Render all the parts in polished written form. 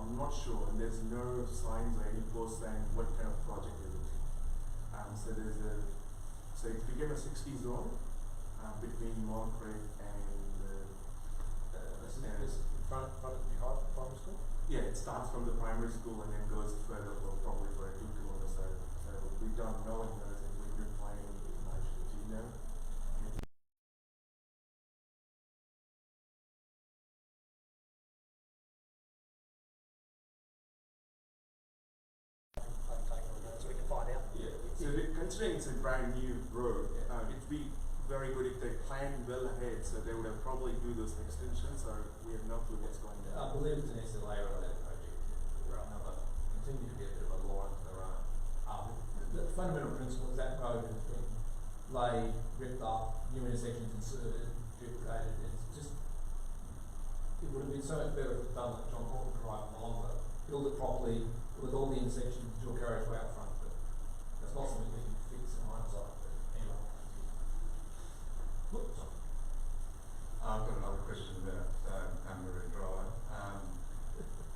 I'm not sure, and there's no signs or any post saying what kind of project is it. So it became a 60 zone between Moncrief and this in front of the primary school? Yeah, it starts from the primary school and then goes further, well, probably for a 2 kilometers. So we don't know, and we've been planning information. Do you know? So we can find out. Yeah. So considering it's a brand new road, it'd be very good if they planned well ahead. So they would have probably do those extensions. So we have no clue what's going on. I believe it's an SLA related project. Right now, but continue to be a bit of a law into their own. The fundamental principle is that road has been laid, ripped up, new intersections inserted, duplicated. It's just, it would have been so much better if it done like John Horton Drive longer, build it properly with all the intersections, dual carriageway out front. But that's not something we can fix in hindsight. But anyway. Whoops. I've got another question about Canberra Drive.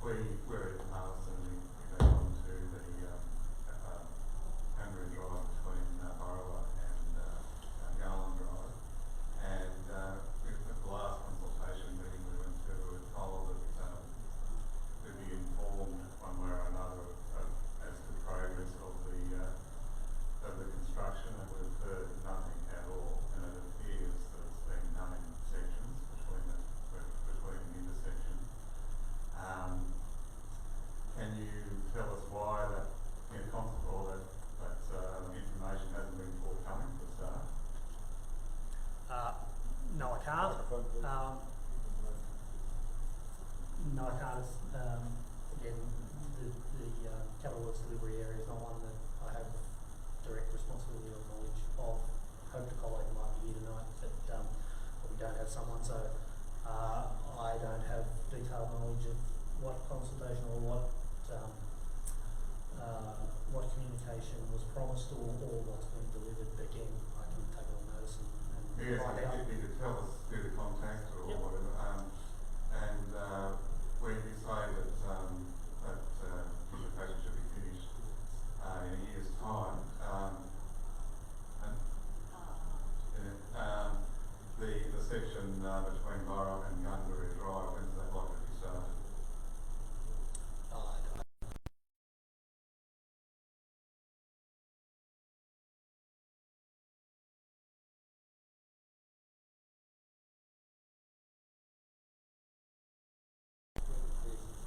We're in Mars and we go on to the Canberra Drive between Burrowa and Gungahlin Drive. And at the last consultation meeting we went to, we were told that to be informed one way or another as to the progress of the construction, and we've heard nothing at all. And it appears that it's been done in sections between the intersections. Can you tell us why that, or that information hasn't been forthcoming for start? No, I can't. No, I can't. Again, the capital works delivery area is not one that I have direct responsibility or knowledge of. Hope the colleague might be here tonight, but we don't have someone, so I don't have detailed knowledge of what consultation or what communication was promised or what's been delivered. But again, I can take it on notice and Yes, find out. you could tell us who the contact or Yep. whatever. And where you say that communication should be finished in a year's time, the section between Burrow and Gungahlin Drive, when's that likely to be started?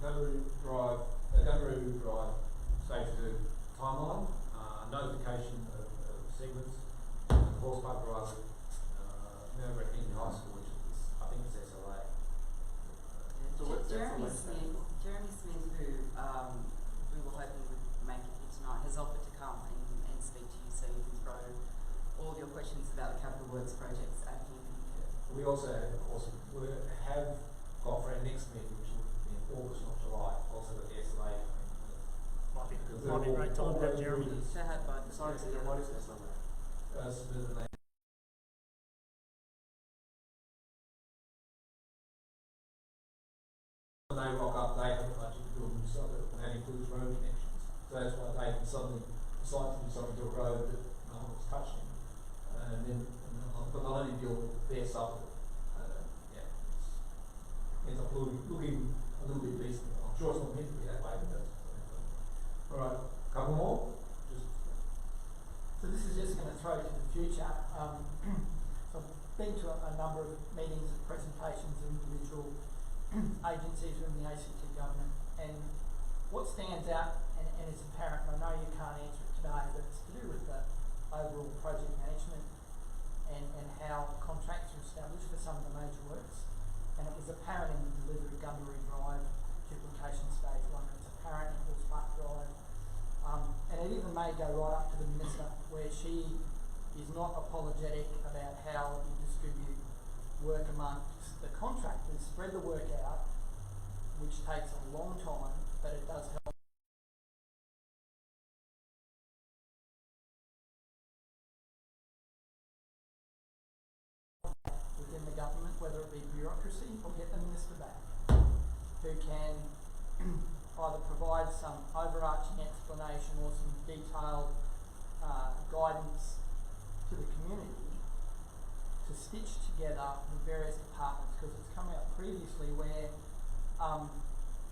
Gungahlin Drive stated timeline, notification of segments, Horse Park Drive, Canberra Community High School, which is, I think it's SLA. Jeremy Smith, who we were hoping would make it here tonight, has offered to come and speak to you so you can throw all your questions about the capital works projects at him. We also have got for our next meeting, which will be in August, not July, also got the SLA. Might be a great time to have Jeremy. To have both. Sorry, so what is this number? When they rock up, they have a budget to build a new suburb, and that includes road connections. So that's why they can suddenly decide to do something to a road that no one was touching. And then, but not only build their suburb, ends up looking a little bit decent. I'm sure it's not meant to be that way, but that's all right. Couple more. So this is just going to throw to the future. So I've been to a number of meetings and presentations of individual agencies within the ACT government, and what stands out, and it's apparent, and I know you can't answer it today, but it's to do with the overall project management and how contracts are established for some of the major works. And it was apparent in the delivery of Gungahlin Drive duplication stage 1, it's apparent in Horse Park Drive. And it even may go right up to the Minister, where she is not apologetic about how you distribute work amongst the contractors, spread the work out, which takes a long time, but it does help. Within the government, whether it be bureaucracy or get the Minister back, who can either provide some overarching explanation or some detailed guidance to the community to stitch together the various departments, because it's come out previously where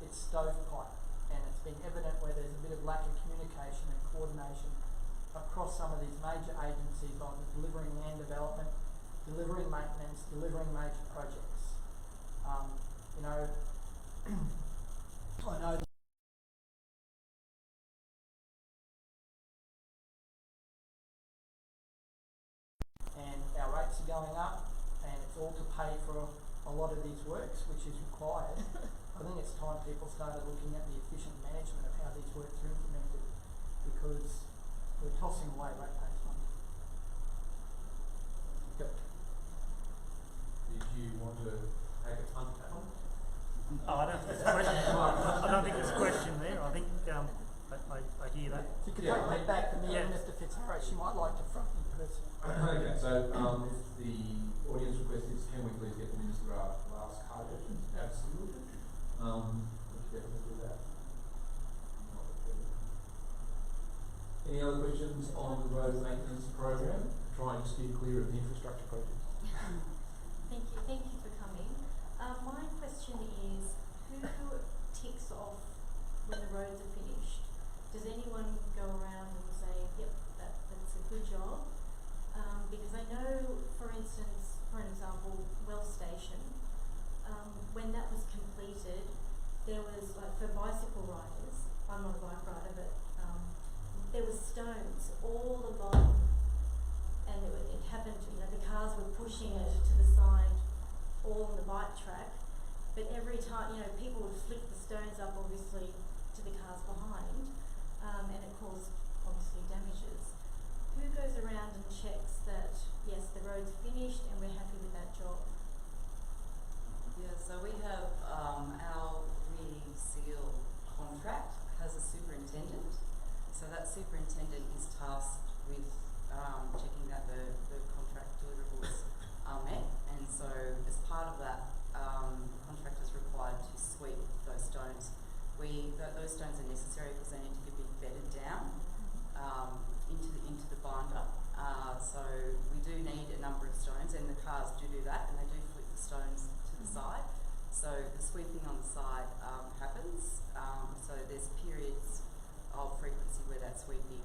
it's stovepipe, and it's been evident where there's a bit of lack of communication and coordination across some of these major agencies, either delivering land development, delivering maintenance, delivering major projects. You know, I know and our rates are going up, and it's all to pay for a lot of these works, which is required. I think it's time people started looking at the efficient management of how these works are implemented, because we're tossing away ratepayers' money. Yep. Did you want to take a punt at that one? Oh, I don't think there's a question. I don't think there's a question there. I think I hear that. If you could Yeah. take that back to me Yeah. and Mr. Fitzharris, you might like to front me personally. Okay, so if the audience request is, can we please get the Minister our last card questions? Absolutely. We should definitely do that. Any other questions on the road maintenance program? Try and steer clear of the infrastructure projects. Thank you for coming. My question is, who ticks off when the roads are finished? Does anyone go around and say, yep, that's a good job? Because I know, for instance, for an example, Well Station, when that was completed, there was, like, for bicycle riders, I'm not a bike rider, but there was stones all along, and it happened, you know, the cars were pushing it to the side, all on the bike track, but every time, you know, people would flick the stones up, obviously, to the cars behind, and it caused, obviously, damages. Who goes around and checks that, yes, the road's finished and we're happy with that job? Yeah, so we have our re-seal contract has a superintendent. So that superintendent is tasked with checking that the contract deliverables are met, and so as part of that, the contractor is required to sweep those stones. Those stones are necessary because they need to be bedded down into the binder. So we do need a number of stones, and the cars do that, and they do flip the stones to the side. So the sweeping on the side happens. So there's periods of frequency where that sweeping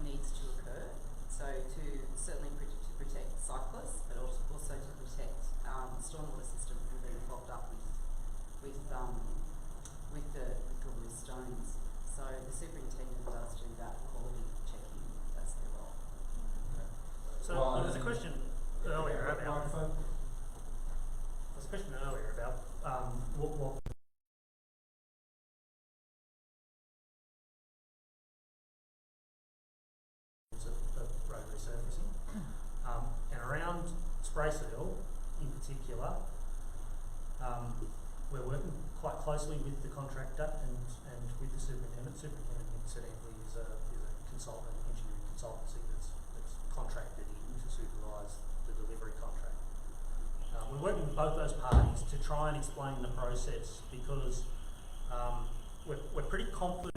needs to occur. So to certainly to protect cyclists, but also to protect the stormwater system from being clogged up with the loose stones. So the superintendent does do that quality checking. That's their role. So there was a question earlier about. Microphone. There was a question earlier about what of road resurfacing, and around Spray Seal in particular, we're working quite closely with the contractor and with the superintendent. Superintendent, incidentally, is a consultant, engineering consultancy that's contracted in to supervise the delivery contract. We're working with both those parties to try and explain the process, because we're pretty confident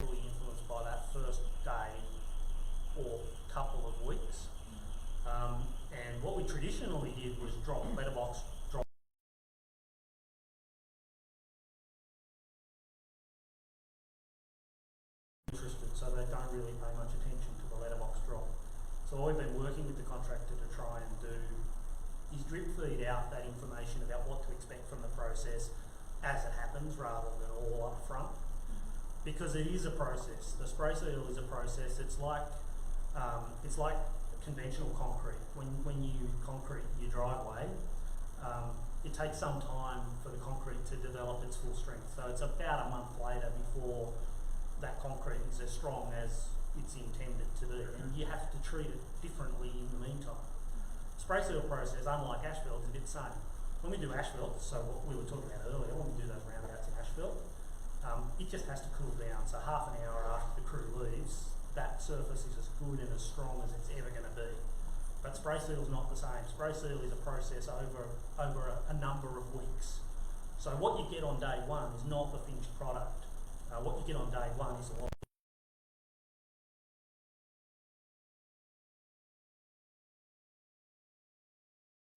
influenced by that first day or couple of weeks. And what we traditionally did was drop letterbox interested, so they don't really pay much attention to the letterbox drop. So what we've been working with the contractor to try and do is drip feed out that information about what to expect from the process as it happens, rather than all up front. Because it is a process. The spray seal is a process. It's like conventional concrete. When you concrete your driveway, it takes some time for the concrete to develop its full strength. So it's about a month later before that concrete is as strong as it's intended to be, and you have to treat it differently in the meantime. Spray seal process, unlike asphalt, is a bit the same. When we do asphalt, so what we were talking about earlier, when we do those roundabouts in asphalt, it just has to cool down. So half an hour after the crew leaves, that surface is as good and as strong as it's ever going to be. But spray seal is not the same. Spray seal is a process over a number of weeks. So what you get on day one is not the finished product. What you get on day one is a lot.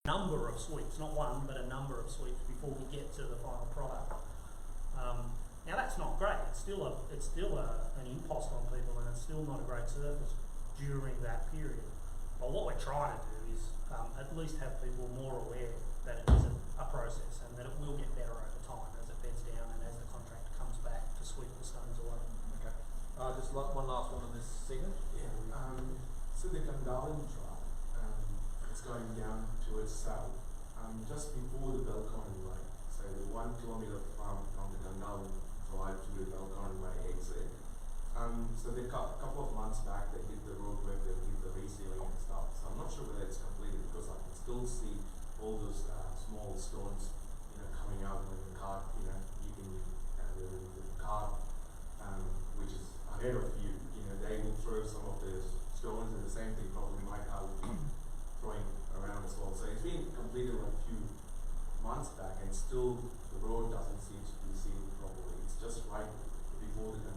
Number of sweeps, not one, but a number of sweeps before we get to the final product. Now that's not great. It's still an impost on people, and it's still not a great surface during that period. But what we're trying to do is at least have people more aware that it is a process and that it will get better over time as it beds down and as the contractor comes back to sweep the stones away. Okay. Just one last one on this segment. Yeah. So the Gungahlin Drive, it's going down to its south, just before the Belconnen Way. So 1 kilometre from the Gungahlin Drive to the Belconnen Way exit. So they a couple of months back they did the road work, they did the resealing and stuff. So I'm not sure whether it's completed because I can still see all those small stones, coming out when the cart, you can the cart, which is ahead of you, they will throw some of the stones, and the same thing probably my car will be throwing around as well. So it's been completed like a few months back, and still the road doesn't seem to be sealed properly. It's just right before the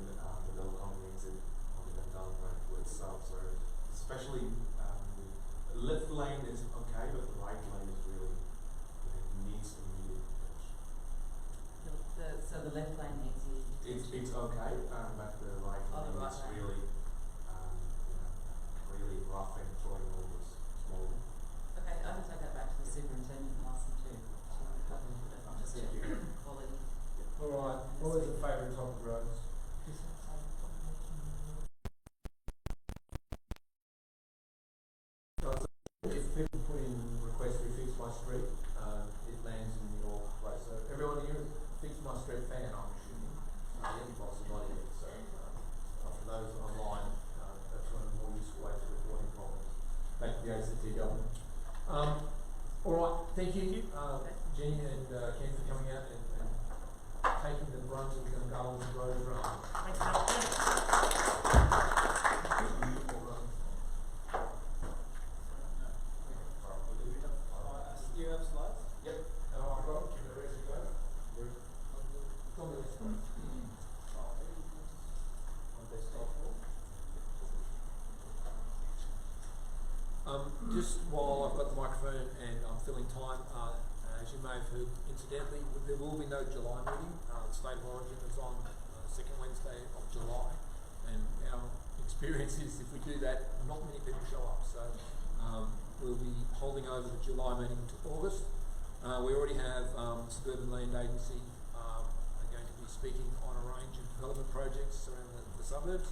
Belconnen exit on the Gungahlin Way to itself. So especially the left lane is okay, but the right lane is really needs immediate attention. So the left lane needs It's okay, but the right lane right is lane. really really rough and throwing all those small. Okay, I can take that back to the superintendent and ask him to just check quality. Alright, what is the favourite topic roads? If people put in requests to fix my street, it lands in your place. So everyone here is a Fix My Street fan, I'm assuming. Any possibility. So for those online, that's one of the more useful ways of reporting problems. Thank you, the ACT government. Alright, thank you, Jenny and Ken, for coming out and taking the brunt of Gungahlin Road run. Thanks, mate. You have slides? Yep. I've got it. Give it a rest to go. Tell me this one. Just while I've got the microphone and I'm filling time, as you may have heard incidentally, there will be no July meeting. The State of Origin is on second Wednesday of July, and our experience is if we do that, not many people show up. So we'll be holding over the July meeting to August. We already have Suburban Land Agency are going to be speaking on a range of development projects around the suburbs.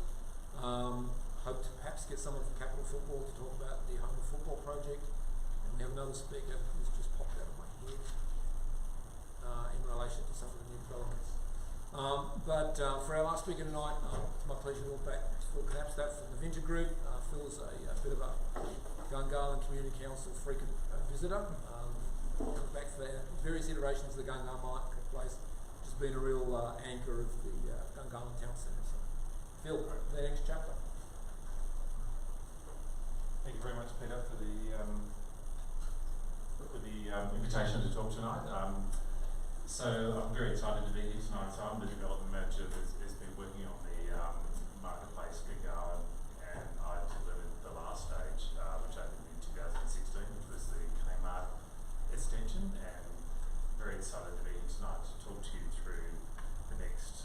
Hope to perhaps get someone from Capital Football to talk about the Home of Football project. And we have another speaker who's just popped out of my head in relation to some of the new developments. But for our last speaker tonight, it's my pleasure to welcome back Phil Knapstadt from the Vinter Group. Phil's a bit of a Gungahlin Community Council frequent visitor. Comes back for various iterations of the Gungahlin Marketplace, which has been a real anchor of the Gungahlin Town Centre. So, Phil, the next chapter. Thank you very much, Peter, for the invitation to talk tonight. So I'm very excited to be here tonight. So I'm the development manager that's been working on the marketplace Gungahlin, and I delivered the last stage, which opened in 2016, which was the Kmart extension, and very excited to be here tonight to talk to you through the next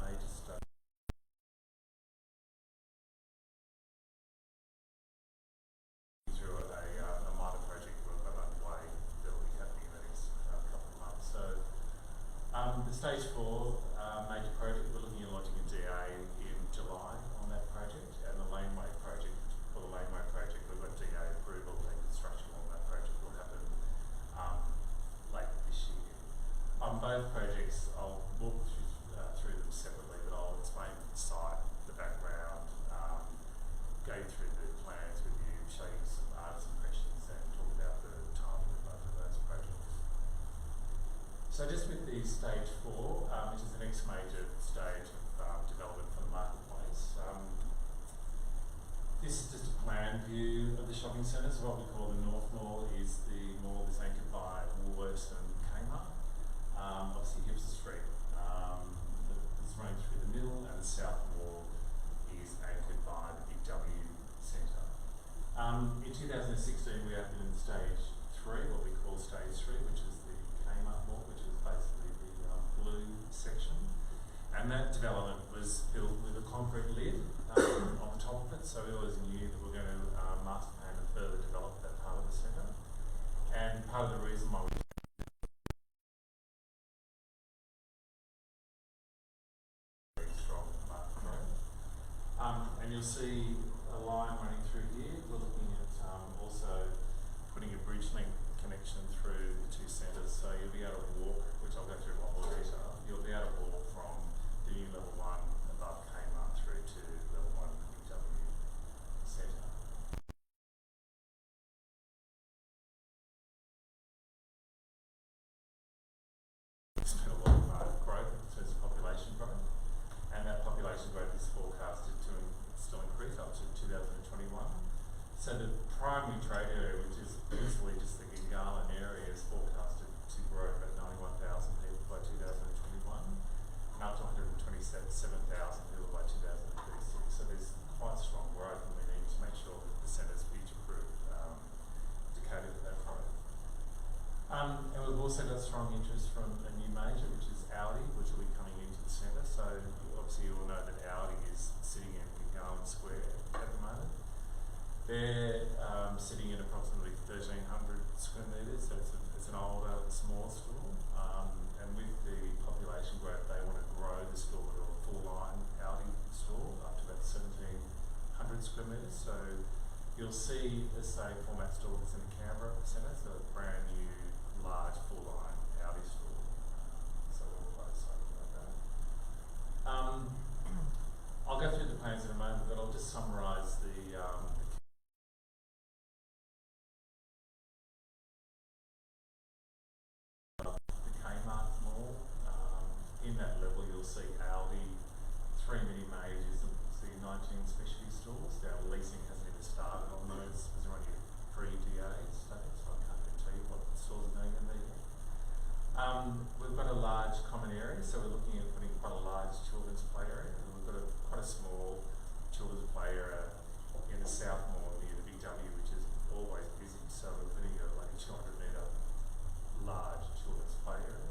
major stage. The stage 4 major project, we're looking at launching a DA in July on that project, and the laneway project, for the laneway project, we've got DA approval and construction on that project will happen late this year. On both projects, I'll walk through them separately, but I'll explain the site, the background, go through the plans with you, show you some artist impressions, and talk about the timing of both of those projects. So just with the stage 4, which is the next major stage of development for the marketplace, This is just a plan view of the shopping centre. So what we call the North Mall is the mall that's anchored by Woolworths and Kmart. Obviously Gibson Street is running through the middle, and the South Mall is anchored by the Big W Centre. In 2016 we opened in stage 3, what we call stage 3, which is the Kmart Mall, which is basically the blue section. And that development was built with a concrete lid on the top of it, so we always knew that we were going to master plan and further develop that part of the centre. And part of the reason why we very strong market growth. And you'll see a line running through here. We're looking at also putting a bridge link connection through the two centres, so you'll be able to walk, which I'll go through a lot more detail. You'll be able to walk from the new level 1 above Kmart through to level 1 Big W Centre. There's been a lot of growth in terms of population growth, and that population growth is forecasted to still increase up to 2021. So the primary trade area, which is principally just the Gungahlin area, is forecasted to grow at 91,000 people by 2021, and up to 127,000 people by 2036. So there's quite strong growth, and we need to make sure that the centre's future-proof to cater for that growth. And we've also got strong interest from a new major, which is Audi, which will be coming into the centre. So obviously you all know that Audi is sitting in Gungahlin Square at the moment. They're sitting in approximately 1,300 square metres, so it's an older, small store. And with the population growth, they want to grow the store to a full-line Audi store up to about 1,700 square metres. So you'll see the same format store that's in the Canberra centre, so a brand new, large, full-line Audi store. So we're quite excited about that. I'll go through the plans in a moment, but I'll just summarise the Kmart Mall. In that level you'll see Aldi, 3 mini majors, and see 19 specialty stores. Our leasing hasn't even started on those because they're only pre-DA stage, so I can't even tell you what the stores are doing in there. We've got a large common area, so we're looking at putting quite a large children's play area, and we've got quite a small children's play area in the South Mall near the Big W, which is always busy, so we're putting a 200-metre large children's play area.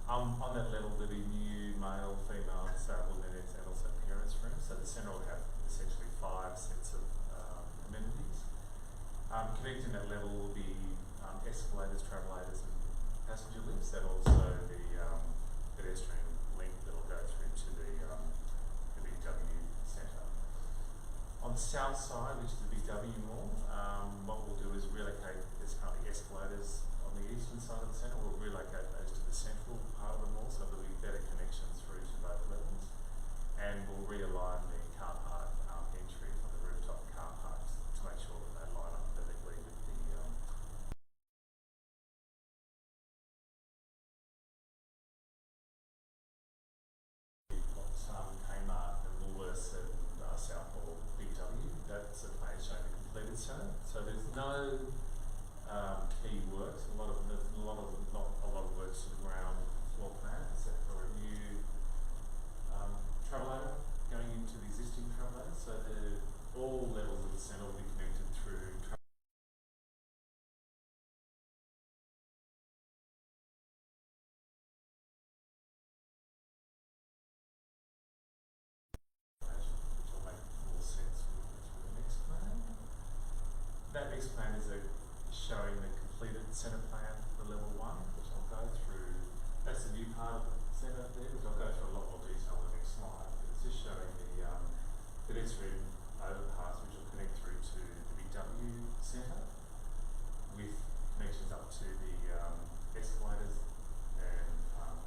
On that level there'll be new male, female, disabled minutes, and also parents' rooms, so the centre will have essentially 5 sets of amenities. Connecting that level will be escalators, travellators and passenger lifts, and also the pedestrian link that will go through to the Big W Centre. On the south side, which is the Big W Mall, what we'll do is relocate, there's currently escalators on the eastern side of the centre, we'll relocate those to the central part of the mall so there'll be better connections through to both levels, and we'll realign the car park entry from the rooftop car parks to make sure that they line up perfectly with the Kmart and Woolworths and South Mall Big W. That's a plan showing the completed centre. So there's no key works. Not a lot of works to the ground floor plan, except for a new travelator going into the existing travelator. So all levels of the centre will be connected through which will make more sense when we get to the next plan. That next plan is showing the completed centre plan for level 1, which I'll go through. That's the new part of the centre there, which I'll go through a lot more detail on the next slide. It's just showing the pedestrian overpass, which will connect through to the Big W Centre with connections up to the escalators and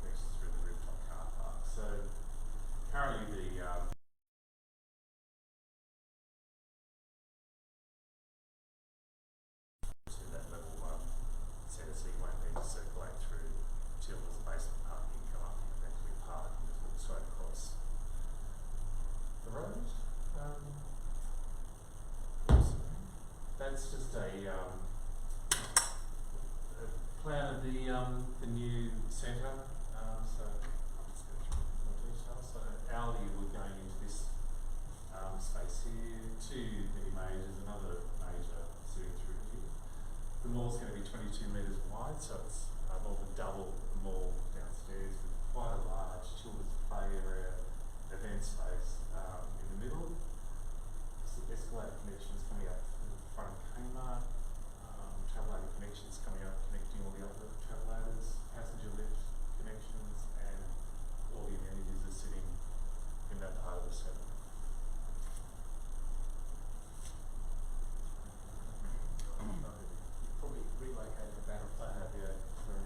connections through the rooftop car park. So currently the to that level 1 centre, so you won't need to circulate through children's basement parking, come up, you can actually park and just walk straight across the road. that's just a plan of the new centre. So I'll just go through more details. So hourly, we're going into this space here, 2 mini majors, another major sitting through here. The mall's going to be 22 metres wide, so it's more than double the mall downstairs, with quite a large children's play area, event space in the middle. Some escalator connections coming up from the front of Kmart, travelator connections coming up, connecting all the other travelators, passenger lift connections, and all the amenities are sitting in that part of the centre. Probably relocated the battle I plan. have, yeah, sorry.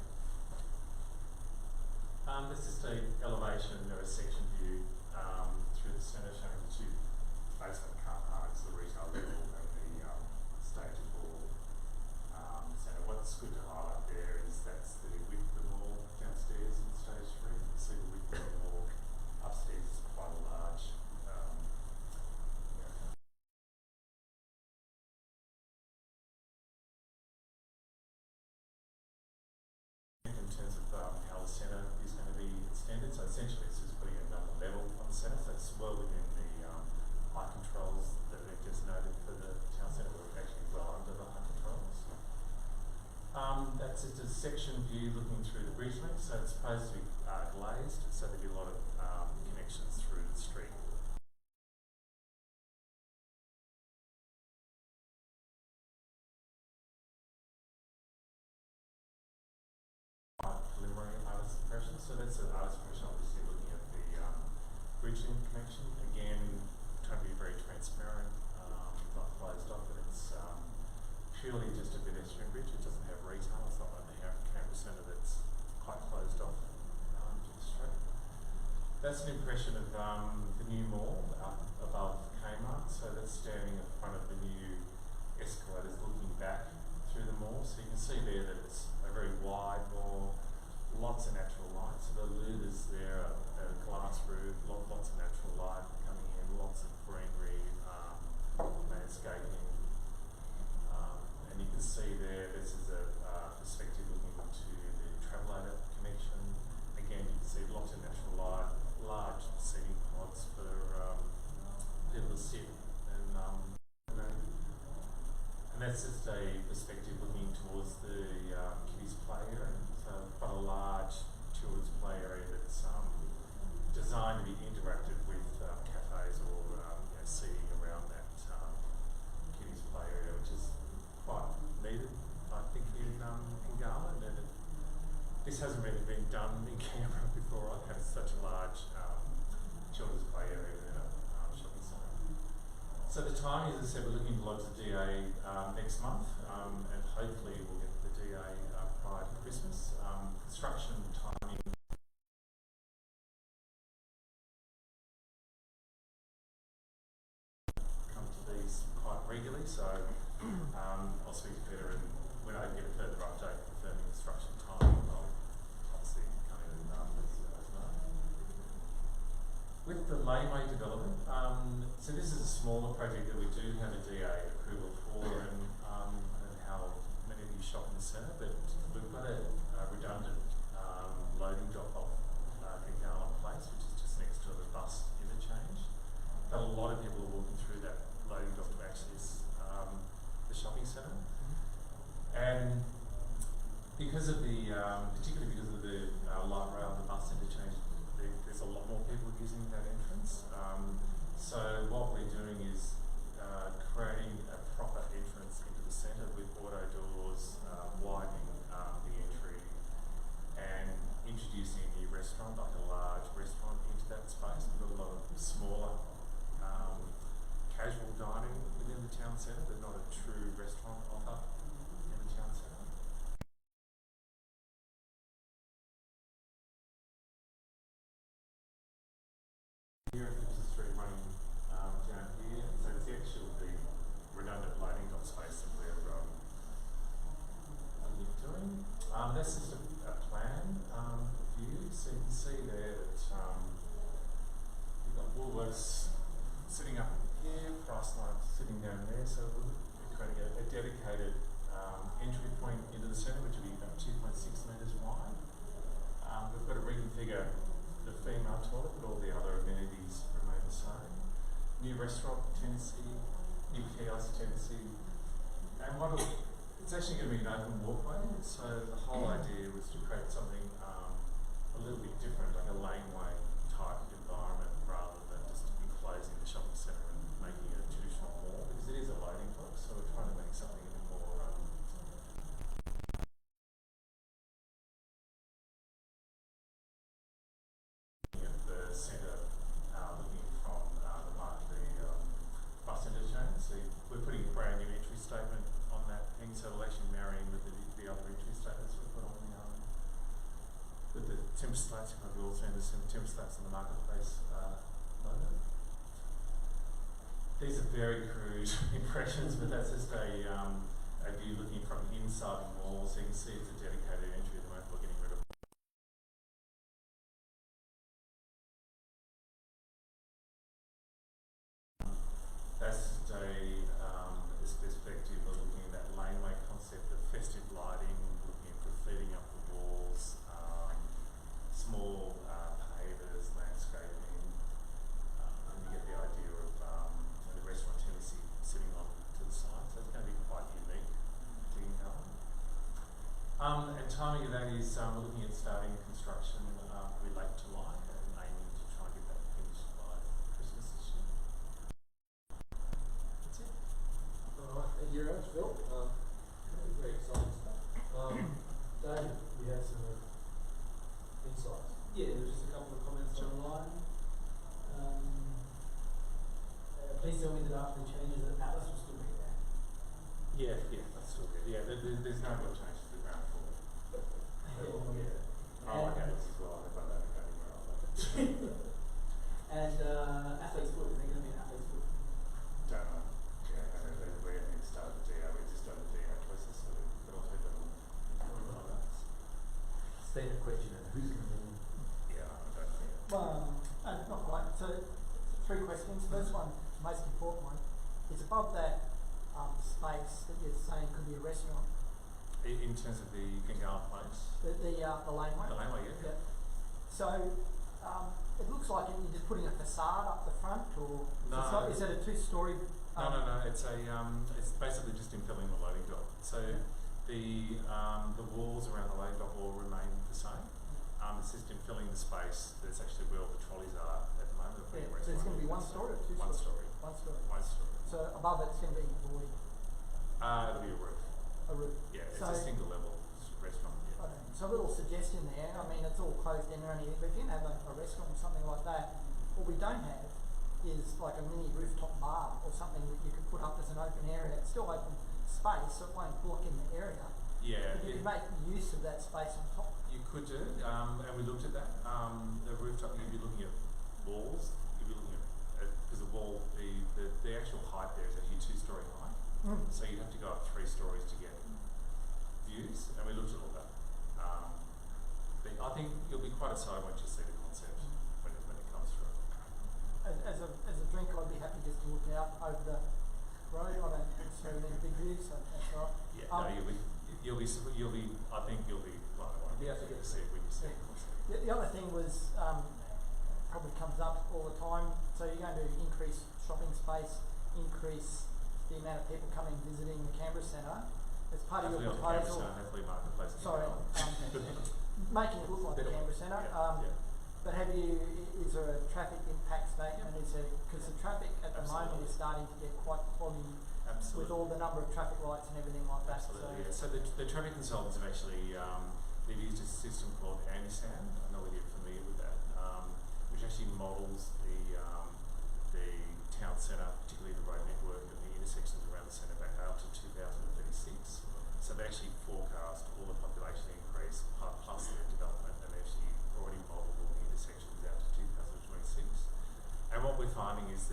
This is the elevation or a section view through the centre, showing the 2 basement car parks, the retail level and the stage hall centre. What's good to highlight there is that's the width of the mall downstairs in stage 3. You can see the width of the mall upstairs is quite a large. In terms of how the centre is going to be extended, so essentially it's just putting another level on the centre, so it's well within the height controls that we've just noted for the town centre. We're actually well under the height controls. That's just a section view looking through the bridge link, so it's supposed to be glazed, so there'll be a lot of connections through the street. Preliminary artist impression. So that's an artist impression, obviously looking at the bridge link connection. Again, trying to be very transparent, not closed off, but it's purely just a pedestrian bridge. It doesn't have retail. It's not like the Canberra Centre that's quite closed off to the street. That's an impression of the new mall up above Kmart. So that's standing in front of the new escalators looking back through the mall. So you can see there that it's a very wide mall, lots of natural light. So the louvers there, a glass roof, lots of natural light coming in, lots of greenery, landscaping. And you can see there, this is a perspective looking to the travelator connection. Again, you can see lots of natural light, large seating pods for people to sit and that's just a perspective looking towards the kiddies play area. So quite a large children's play area that's designed to be interactive with cafes or seating around that kiddies play area, which is quite needed, I think, in Gungahlin. And this hasn't really been done in Canberra before. I've had such a large children's play area within a shopping centre. So the timing, as I said, we're looking to lodge the DA next month, and hopefully we'll get the DA prior to Christmas. Construction timing. Come to these quite regularly, so I'll speak to Peter, and when I get a further update confirming construction timing, I'll obviously come in and let you guys know. With the laneway development, so this is a smaller project that we do have a DA approval for, and how many of you shop in the centre, but we've got a redundant loading drop-off in Gungahlin Place, which is just next to the bus interchange. But a lot of people are walking through that loading dock to access the shopping centre. And because of the, particularly because of the light rail and the bus interchange, there's a lot more people using that entrance. So what we're doing is creating a proper entrance into the centre with auto doors, widening the entry, and introducing a new restaurant, like a large restaurant, into that space. We've got a lot of smaller casual dining within the town centre, but not a true restaurant offer in the town centre. Here is the street running down here, so it's actually the redundant loading dock space that we're doing. That's just a plan view, so you can see there that we've got Woolworths sitting up here, Priceline sitting down there, so we've creating a dedicated entry point into the centre, which will be about 2.6 metres wide. We've got to reconfigure the female toilet, but all the other amenities remain the same. New restaurant tenancy, new kiosk tenancy, and it's actually going to be an open walkway. So the whole idea was to create something a little bit different, like a laneway type environment, rather than just enclosing the shopping centre and making it a traditional mall, because it is a loading dock. So we're trying to make something a bit more at the centre, looking from the bus interchange. So we're putting a brand new entry statement on that thing, so it'll actually marry in with the other entry statements we put on with the timber slates. You've probably all seen the timber slates in the marketplace logo. These are very crude impressions, but that's just a view looking from inside the mall, so you can see it's a dedicated entry at the moment. We're getting rid of that's just this perspective of looking at that laneway concept of festive lighting, looking at graffitiing up the walls, small pavers, landscaping, and you get the idea of the restaurant tenancy sitting on to the side. So it's going to be quite unique to Gungahlin. And timing of that is we're looking at starting construction probably late July and aiming to try and get that finished by Christmas this year. That's it. Alright, thank you very much, Phil. Very exciting stuff. David, we had some insights. Yeah, there was just a couple of comments online. Please tell me that after the changes that Atlas will still be there. Yeah, that's still good. Yeah, there's no real change to the ground floor. I like Alex as well. I hope I don't go anywhere else. And athlete's foot, is there going to be an athlete's foot? Don't know. Yeah, I don't know. We haven't started the DA. We just started the DA process, so we'll take that on. Standard question, and who's going to be? Yeah, I don't know. Well, not quite. So, three questions. First one, the most important one, is above that space that you're saying could be a restaurant. In terms of the Gungahlin place? The laneway. The laneway, yeah. So, it looks like you're just putting a facade up the front, or No. is it a two-story? No. It's it's basically just infilling the loading dock. So the walls around the loading dock will remain the same. It's just infilling the space that's actually where all the trolleys are at the moment. Yeah, so it's going to be one story or two One stories? story. One story. One story. So above it's going to be void. It'll be a roof. A roof. Yeah, it's So- a single level restaurant. Yeah. Okay. So a little suggestion there. I mean, it's all closed in or anything, but if you have a restaurant or something like that, what we don't have is like a mini rooftop bar or something that you could put up as an open area. It's still open space, so it won't block in the area. Yeah. But you can make use of that space on top. You could do, and we looked at that. The rooftop, you'd be looking at walls. You'd be looking at because the wall, the actual height there is actually 2-story high. So you'd have to go up 3 stories to get views, and we looked at all that. But I think you'll be quite excited once you see the concept when it comes through. As a drink, I'd be happy just to look out over the road. I don't necessarily need a big view, so that's all right. Yeah, no, you'll be. I think you'll be right away. You'll be able to get to see it when you see the concept. The other thing was, probably comes up all the time, so you're going to increase shopping space, increase the amount of people coming visiting the Canberra Centre. As part of your proposal, Hopefully Marketplace. sorry, making it look like the Canberra Centre. But is there a traffic impact statement? Because the traffic at the moment is starting to get quite cloggy with all the number of traffic lights and everything like that. Absolutely, yeah. So the traffic consultants have actually they've used a system called Andysan. I don't know whether you're familiar with that, which actually models the town centre, particularly the road network and the intersections around the centre back out to 2036. So they actually forecast all the population increase plus their development, and they actually already modelled all the intersections out to 2026. And what we're finding is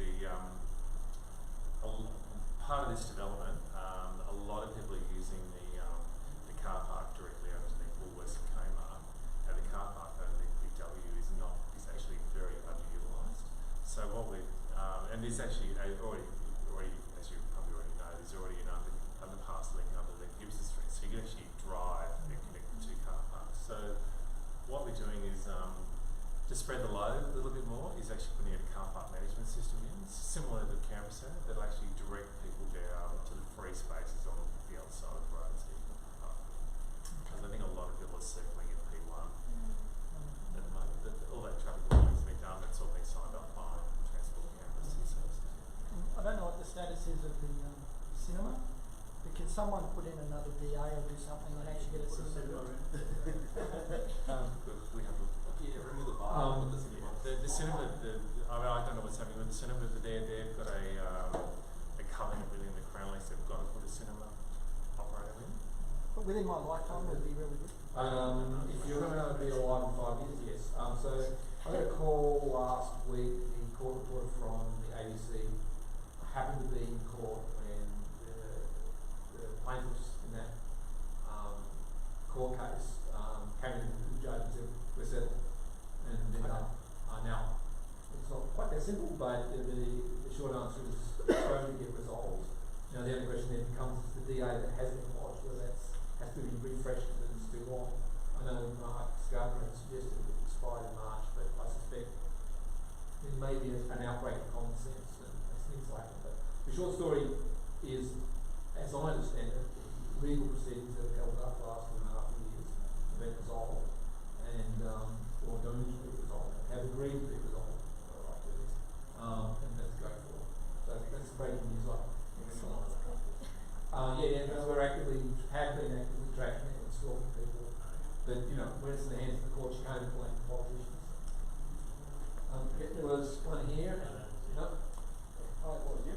part of this development, a lot of people are using the car park directly underneath Woolworths and Kmart, and the car park underneath Big W is actually very underutilised. So what we and there's actually already, as you probably already know, there's already an side of the road so you can park. Because I think a lot of people are circling in P1 at the moment. All that traffic needs to be done, that's all been signed up by Transport Canberra City Services. I don't know what the status is of the cinema, but can someone put in another DA or do something and actually get a cinema? We have to remove the bar with the cinema. The cinema, I don't know what's happening with the cinema, but they've got a covenant within the Crown Lease, they've got to put a cinema operator in. But within my lifetime, it would be really good. If you're going to be alive in 5 years, yes. So I got a call last week, the court reporter from the ABC happened to be in court when the plaintiffs in that court case came in to the judge and said, we're settled. And then now, it's not quite that simple, but the short answer is it's going to get resolved. Now the only question then becomes the DA that has been lodged, whether that has to be refreshed because it's too long. I know Mark Scarborough had suggested it expired in March, but I suspect there may be an outbreak of common sense and things like that. But the short story is, as I understand it, legal proceedings that have held up the last 2.5 years have been resolved and or going to be resolved, have agreed to be resolved, and that's going forward. So that's breaking news. We're have been actively tracking it and stalking people. But when it's in the hands of the court, you can't blame politicians. There was one here. No. Okay.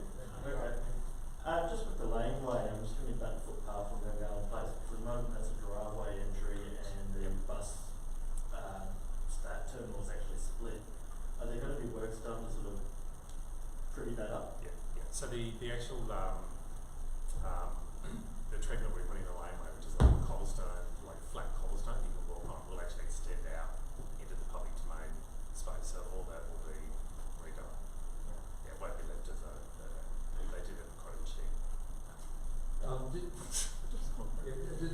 Just with the laneway, I'm just thinking about the footpath on Gungahlin Place. Because at the moment that's a driveway entry and the bus start terminal is actually split. Are there going to be works done to sort of pretty that up? Yeah. So the actual the treatment we're putting in the laneway, which is like cobblestone, like flat cobblestone you can walk on, will actually extend out into the public domain space. So all that will be redone. Yeah, it won't be left as they did it quite cheap.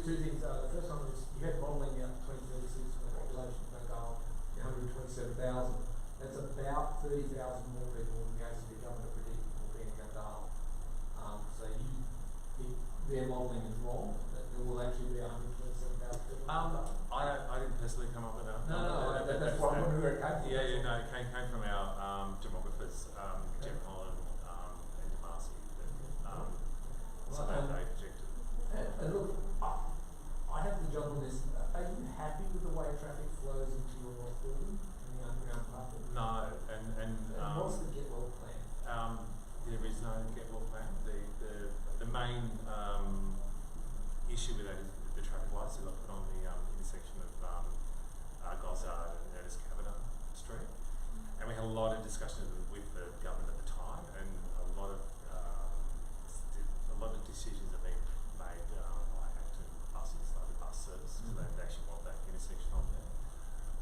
Two things. The first one is you had modelling out 2036 for the population of Gungahlin, 127,000. That's about 30,000 more people than the ACT government predicted will be in Gungahlin. So their modelling is wrong. That there will actually be 127,000 people. I didn't personally come up with that. No, that's why I wonder where it came from. It came from our demographers, Jim Holland and Marcy. So they projected. And look, I have to jump on this. Are you happy with the way traffic flows into your building in the underground parking? No, and what's the get well plan? there is no get well plan. The main issue with that is the traffic lights that are put on the intersection of Gossard and Ernest Kavanagh Street. And we had a lot of discussions with the government at the time, and a lot of decisions have been made by Acton buses, like the bus service, so they actually want that intersection on there.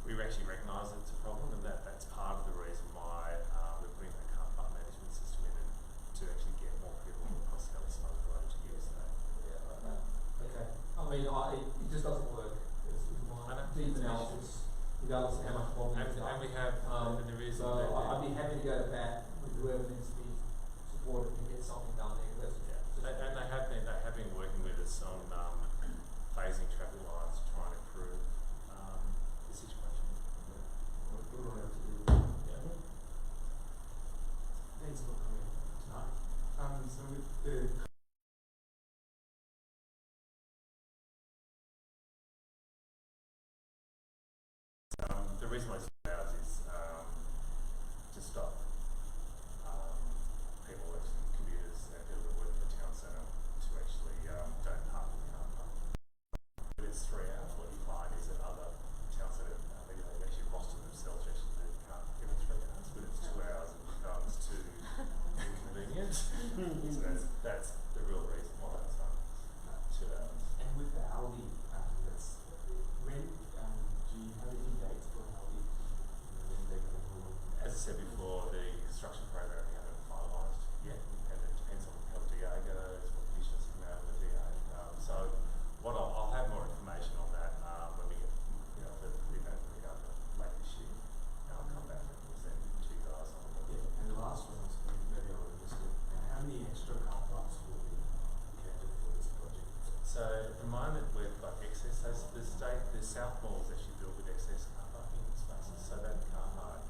We actually recognise that it's a problem, and that's part of the reason why we're putting that car park management system in to actually get more people across the other side of the road to use that. Okay. I mean, it just doesn't work. It's my deep analysis, regardless of how much volume it's And we have, and there is. So I'd be happy to go to bat with whoever needs to be supported to get something done there. And they have been working with us on phasing traffic lights to try and improve the situation. We don't have to do Thanks for coming tonight. So with the reason why it's allowed is to stop people actually commuters and people that work in the town centre to actually don't park in the car park. But it's 3 hours. What you find is that other town centre they actually roster themselves to actually do the car every 3 hours, but it's 2 hours and it becomes too inconvenient. So that's the real reason why it's 2 hours. And with the Audi, when do you have any dates for Audi? moment with like excess, the South Mall is actually built with excess car parking spaces, so that car park,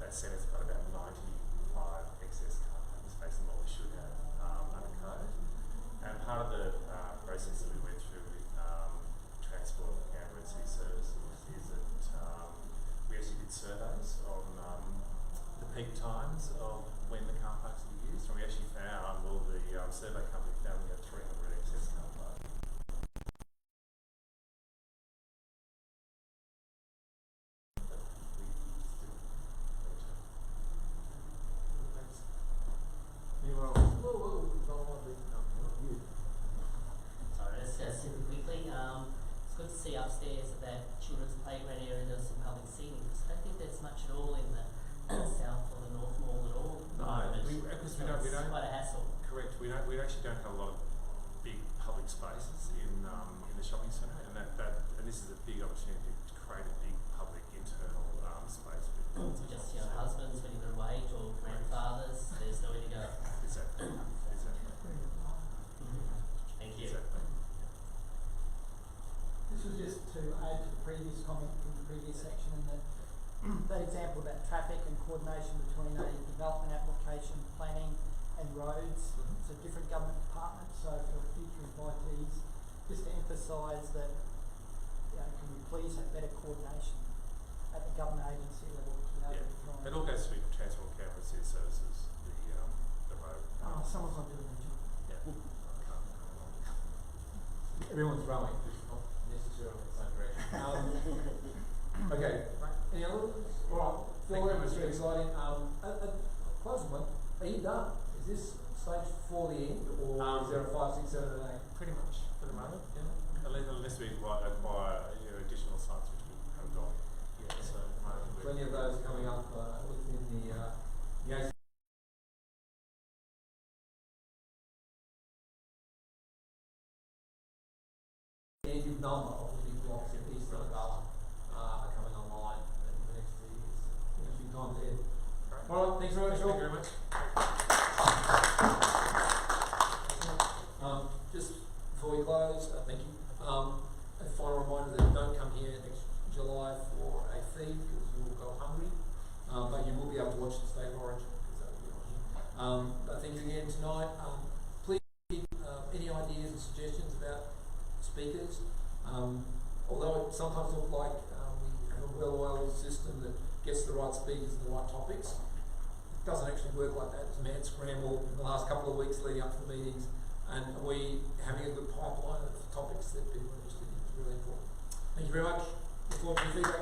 that centre's got about 95 excess car parking spaces than what we should have under code. And part of the process that we went through with Transport Canberra and City Services is that we actually did surveys on the peak times of when the car parks were used, and we actually found, well, the survey company found we had 300 excess car parks. Anyone else? Whoa, don't want to be, no, not you. Sorry, just super quickly. It's good to see upstairs that children's playground area does some public seating. I don't think there's much at all in the south or the north mall at all. Because we don't. It's quite a hassle. Correct. We actually don't have a lot of big public spaces in the shopping centre, and and this is a big opportunity to create a big public internal space. Just husbands when you've got to wait, or grandfathers. There's nowhere to go. Exactly. Thank you. Exactly. This was just to add to the previous comment from the previous section, and that example about traffic and coordination between a development application, planning and roads. It's a different government department, so for future invitees, just to emphasise that, can we please have better coordination at the government agency level to be able to try and... It all goes through Transport Canberra and City Services, the road. Oh, someone's not doing their job. Yeah. Everyone's rowing, just not necessarily in the same direction. Okay, any others? Alright, Phil, that was very exciting. Closing one, are you done? Is this stage for the end, or is there a 5, 6, 7 and 8? Pretty much for the moment, yeah. Unless we acquire additional sites which we haven't got yet. So at the moment Plenty of those coming up within the ACT. And you've known of the big blocks in East Gungahlin are coming online in the next 2 years. In a few times ahead. Great. Alright, thanks very much, Thank you very much. Just before we close, thank you. A final reminder that don't come here next July for a feed because you will go hungry, but you will be able to watch the State of Origin because that will be on here. But thank you again tonight. Please keep any ideas and suggestions about speakers. Although it sometimes looks like we have a well-oiled system that gets the right speakers and the right topics, it doesn't actually work like that. It's a mad scramble in the last couple of weeks leading up to the meetings, and we having a good pipeline of topics that people are interested in is really important. Thank you very much. Look forward to your feedback.